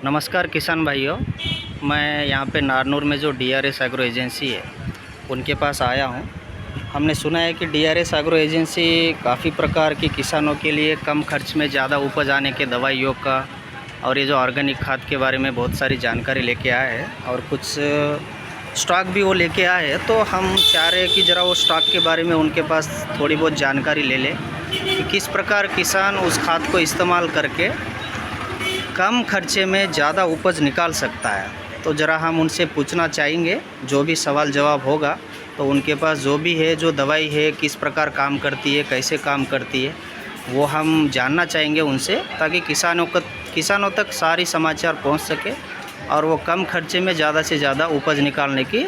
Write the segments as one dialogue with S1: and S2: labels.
S1: नमस्कार किसान भाइयों। मैं यहाँ पे नारनूर में जो डीआरएस एग्रो एजेंसी है उनके पास आया हूँ। हमने सुना है कि डीआरएस एग्रो एजेंसी काफ़ी प्रकार की किसानों के लिए कम खर्च में ज़्यादा उपज आने के दवाइयों का और ये जो ऑर्गेनिक खाद के बारे में बहुत सारी जानकारी लेके आए हैं और कुछ स्टॉक भी वो लेके आए हैं। तो हम चाह रहे हैं कि ज़रा वो स्टॉक के बारे में उनके पास थोड़ी बहुत जानकारी ले लें कि किस प्रकार किसान उस खाद को इस्तेमाल करके कम खर्चे में ज़्यादा उपज निकाल सकता है। तो ज़रा हम उनसे पूछना चाहेंगे, जो भी सवाल जवाब होगा तो उनके पास जो भी है, जो दवाई है किस प्रकार काम करती है, कैसे काम करती है, वो हम जानना चाहेंगे उनसे, ताकि किसानों तक सारी समाचार पहुंच सके और वो कम खर्चे में ज़्यादा से ज़्यादा उपज निकालने की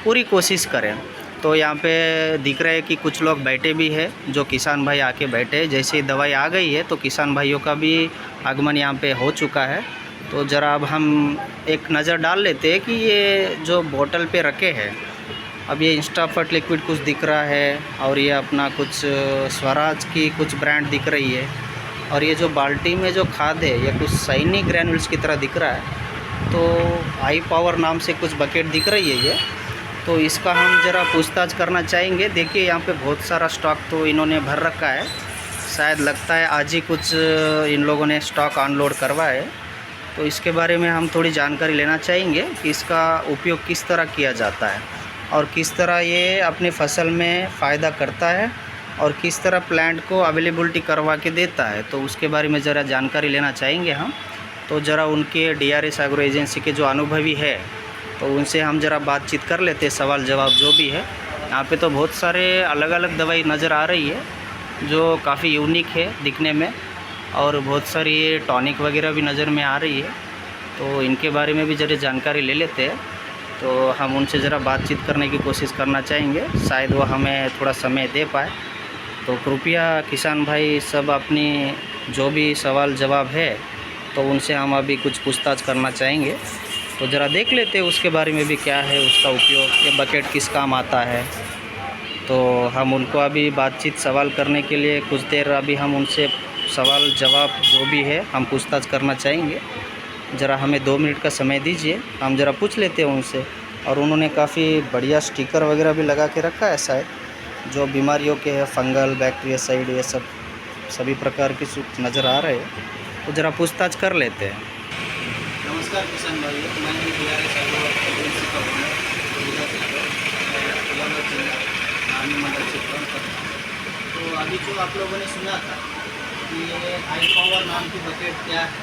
S1: पूरी कोशिश करें। तो यहाँ पे दिख रहा है कि कुछ लोग बैठे भी हैं, जो किसान भाई आके बैठे हैं। जैसे ही दवाई आ गई है तो किसान भाइयों का भी आगमन यहाँ पे हो चुका है। तो ज़रा अब हम एक नज़र डाल लेते हैं कि ये जो बोतल पे रखे हैं, अब ये इंस्टाफर्ट लिक्विड कुछ दिख रहा है और ये अपना कुछ स्वराज की कुछ ब्रांड दिख रही है, और ये जो बाल्टी में जो खाद है ये कुछ शाइनी ग्रैनुल्स की तरह दिख रहा है। तो हाई पावर नाम से कुछ बकेट दिख रही है ये। तो इसका हम ज़रा पूछताछ करना चाहेंगे। देखिए यहाँ पे बहुत सारा स्टॉक तो इन्होंने भर रखा है, शायद लगता है आज ही कुछ इन लोगों ने स्टॉक अनलोड करवाया है। तो इसके बारे में हम थोड़ी जानकारी लेना चाहेंगे कि इसका उपयोग किस तरह किया जाता है और किस तरह ये अपने फसल में फ़ायदा करता है और किस तरह प्लांट को अवेलेबिलिटी करवा के देता है। तो उसके बारे में ज़रा जानकारी लेना चाहेंगे हम। तो ज़रा उनके डीआरएस एग्रो एजेंसी के जो अनुभवी है तो उनसे हम ज़रा बातचीत कर लेते, सवाल जवाब जो भी है। यहाँ पे तो बहुत सारे अलग अलग दवाई नज़र आ रही है जो काफ़ी यूनिक है दिखने में, और बहुत सारी टॉनिक वगैरह भी नज़र में आ रही है। तो इनके बारे में भी ज़रा जानकारी ले लेते हैं। तो हम उनसे ज़रा बातचीत करने की कोशिश करना चाहेंगे, शायद वो हमें थोड़ा समय दे पाए। तो कृपया किसान भाई सब अपनी जो भी सवाल जवाब है तो उनसे हम अभी कुछ पूछताछ करना चाहेंगे। तो ज़रा देख लेते हैं उसके बारे में भी क्या है उसका उपयोग, ये बकेट किस काम आता है। तो हम उनको अभी बातचीत सवाल करने के लिए कुछ देर अभी हम उनसे सवाल जवाब जो भी है हम पूछताछ करना चाहेंगे। ज़रा हमें 2 मिनट का समय दीजिए, हम ज़रा पूछ लेते हैं उनसे। और उन्होंने काफ़ी बढ़िया स्टिकर वगैरह भी लगा के रखा है, शायद जो बीमारियों के हैं, फंगल बैक्टीरियासाइड, ये सब सभी प्रकार के नज़र आ रहे हैं। तो ज़रा पूछताछ कर लेते हैं। नमस्कार किसान भाई, मैं डीआरएस एग्रो एजेंसी का ओनर तो अभी जो आप लोगों ने सुना था कि ये हाई पावर नाम की बकेट क्या है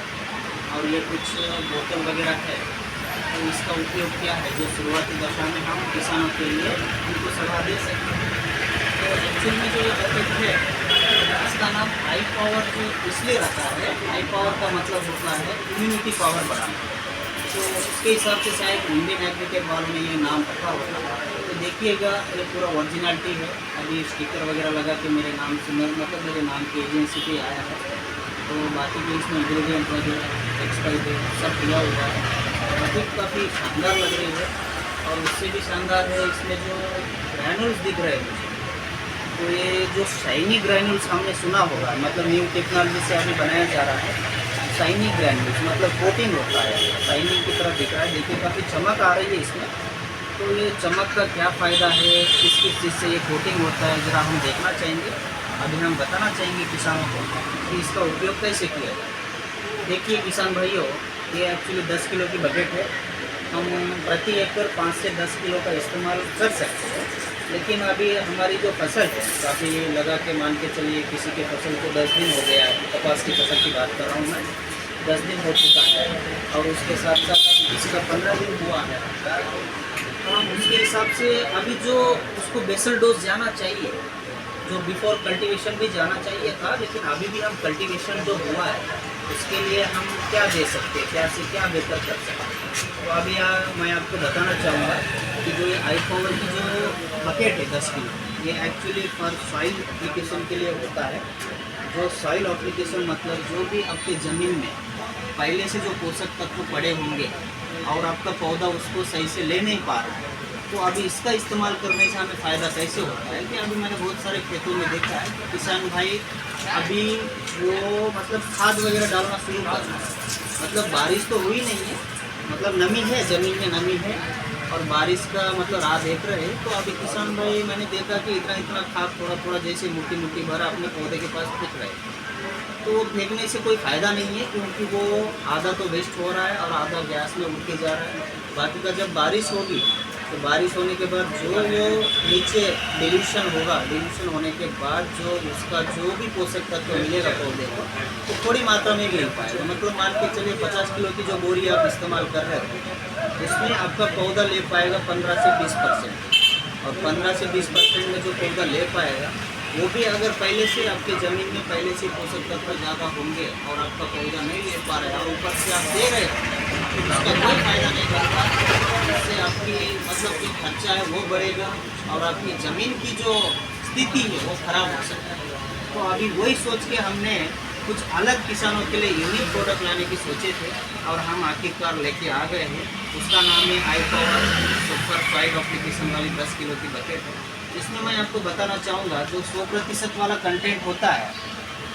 S1: और ये कुछ बोतल वगैरह है, तो इसका उपयोग क्या है, जो शुरुआती दशा में हम किसानों के लिए उनको सलाह दे सकते हैं। तो एक्चुअल में जो ये बकेट है इसका नाम हाई पावर जो इसलिए रखा है, हाई पावर का मतलब होता है इम्यूनिटी पावर बढ़ाना। तो उसके हिसाब से शायद इंडियन एग्री के बारे में ये नाम रखा होगा। तो देखिएगा ये पूरा ओरिजिनलिटी है। अभी स्टिकर वगैरह लगा के मेरे नाम से मतलब मेरे नाम की एजेंसी पे आया है। तो बाकी भी इसमें इंग्रेडिएंट वगैरह एक्सपायरी सब दिया हुआ है। बकेट काफ़ी शानदार लग रही है, और उससे भी शानदार है इसमें जो ग्रैनुल्स दिख रहे हैं मुझे। तो ये जो शाइनी ग्रैनुल्स हमने सुना होगा, मतलब न्यू टेक्नोलॉजी से अभी बनाया जा रहा है शाइनी ग्रैनुल्स, मतलब कोटिंग होता है, शाइनिंग की तरह दिख रहा है। देखिए काफ़ी चमक आ रही है इसमें। तो ये चमक का क्या फ़ायदा है, किस किस चीज़ से ये कोटिंग होता है, ज़रा हम देखना चाहेंगे। अभी हम बताना चाहेंगे किसानों को कि इसका उपयोग कैसे किया जाए। देखिए किसान भाइयों, ये एक्चुअली 10 किलो की बकेट है। हम प्रति एकड़ 5 से 10 किलो का इस्तेमाल कर सकते हैं। लेकिन अभी हमारी जो फसल है काफ़ी लगा के मान के चलिए, किसी के फसल को 10 दिन हो गया है, कपास की फसल की बात कर रहा हूँ मैं, 10 दिन हो चुका है, और उसके साथ साथ किसी का 15 दिन हुआ है। तो हम उसके हिसाब से अभी जो उसको बेसल डोज जाना चाहिए, जो बिफोर कल्टीवेशन भी जाना चाहिए था, लेकिन अभी भी हम कल्टीवेशन जो हुआ है उसके लिए हम क्या दे सकते हैं, क्या से क्या बेहतर कर सकते हैं। तो अभी मैं आपको बताना चाहूँगा कि जो ये हाई पावर की जो बकेट है 10 किलो, ये एक्चुअली फॉर सॉइल एप्लीकेशन के लिए होता है। जो सॉइल एप्लीकेशन मतलब जो भी आपके ज़मीन में पहले से जो पोषक तत्व पड़े होंगे और आपका पौधा उसको सही से ले नहीं पा रहा है, तो अभी इसका इस्तेमाल करने से हमें फ़ायदा कैसे होता है कि अभी मैंने बहुत सारे खेतों में देखा है कि किसान भाई अभी वो मतलब खाद वगैरह डालना शुरू कर रहे हैं। मतलब बारिश तो हुई नहीं है, मतलब नमी है, ज़मीन में नमी है और बारिश का मतलब राह देख रहे हैं। तो अभी किसान भाई मैंने देखा कि इतना इतना खाद थोड़ा थोड़ा जैसे मुट्ठी मुट्ठी भर अपने पौधे के पास फेंक रहे हैं। तो वो फेंकने से कोई फ़ायदा नहीं है, क्योंकि वो आधा तो वेस्ट हो रहा है और आधा गैस में उड़ के जा रहा है। बाकी का जब बारिश होगी तो बारिश होने के बाद जो वो नीचे डिल्यूशन होगा, डिल्यूशन होने के बाद जो उसका जो भी पोषक तत्व मिलेगा पौधे को, तो थोड़ी मात्रा में मिल पाएगा। मतलब मान के चलिए 50 किलो की जो बोरी आप इस्तेमाल कर रहे थे, उसमें आपका पौधा ले पाएगा 15 से 20%। और 15 से 20% में जो पौधा ले पाएगा, वो भी अगर पहले से आपके ज़मीन में पहले से पोषक तत्व ज़्यादा होंगे और आपका पौधा नहीं ले पा रहे और ऊपर से आप दे रहे हैं, तो उसका कोई फ़ायदा नहीं बनता। इससे आपकी मतलब जो खर्चा है वो बढ़ेगा और आपकी ज़मीन की जो स्थिति है वो ख़राब हो सकता है। तो अभी वही सोच के हमने कुछ अलग किसानों के लिए यूनिक प्रोडक्ट लाने की सोचे थे और हम आखिरकार लेके आ गए हैं। उसका नाम है आई पावर सुपर 5 एप्लीकेशन वाली 10 किलो की बकेट है। इसमें मैं आपको बताना चाहूँगा, जो 100% वाला कंटेंट होता है,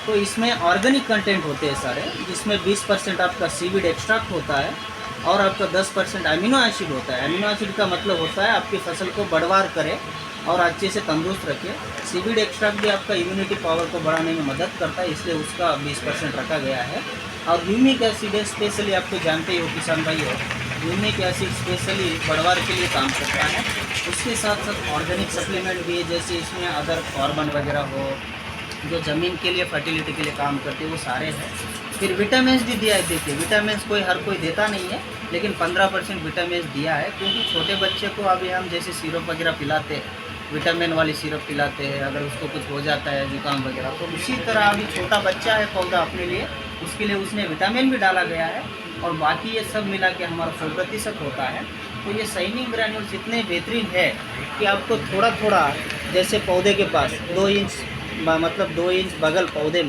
S1: तो इसमें ऑर्गेनिक कंटेंट होते हैं सारे, जिसमें 20% आपका सीवीड एक्सट्रैक्ट होता है और आपका 10% अमीनो एसिड होता है। अमीनो एसिड का मतलब होता है आपकी फसल को बढ़वार करे और अच्छे से तंदुरुस्त रखे। सीवीड एक्सट्रैक्ट भी आपका इम्यूनिटी पावर को बढ़ाने में मदद करता है, इसलिए उसका 20% रखा गया है। और ह्यूमिक एसिड है, स्पेशली आपको जानते हो किसान भाई हो, ह्यूमिक एसिड स्पेशली बढ़वार के लिए काम करता है। उसके साथ साथ ऑर्गेनिक सप्लीमेंट भी है, जैसे इसमें अदर कार्बन वगैरह हो, जो ज़मीन के लिए फर्टिलिटी के लिए काम करते हैं, वो सारे हैं। फिर विटामिन भी दिया है। देखिए विटामिन हर कोई देता नहीं है, लेकिन 15% विटामिन दिया है, क्योंकि छोटे बच्चे को अभी हम जैसे सिरप वगैरह पिलाते हैं, विटामिन वाली सिरप पिलाते हैं, अगर उसको कुछ हो जाता है जुकाम वगैरह, तो उसी तरह अभी छोटा बच्चा है पौधा अपने लिए, उसके लिए उसमें विटामिन भी डाला गया है। और बाकी ये सब मिला के हमारा 100% होता है। तो ये शाइनिंग ग्रैन्यूल्स इतने बेहतरीन है कि आपको थोड़ा थोड़ा, जैसे पौधे के पास 2 इंच मतलब 2 इंच बगल पौधे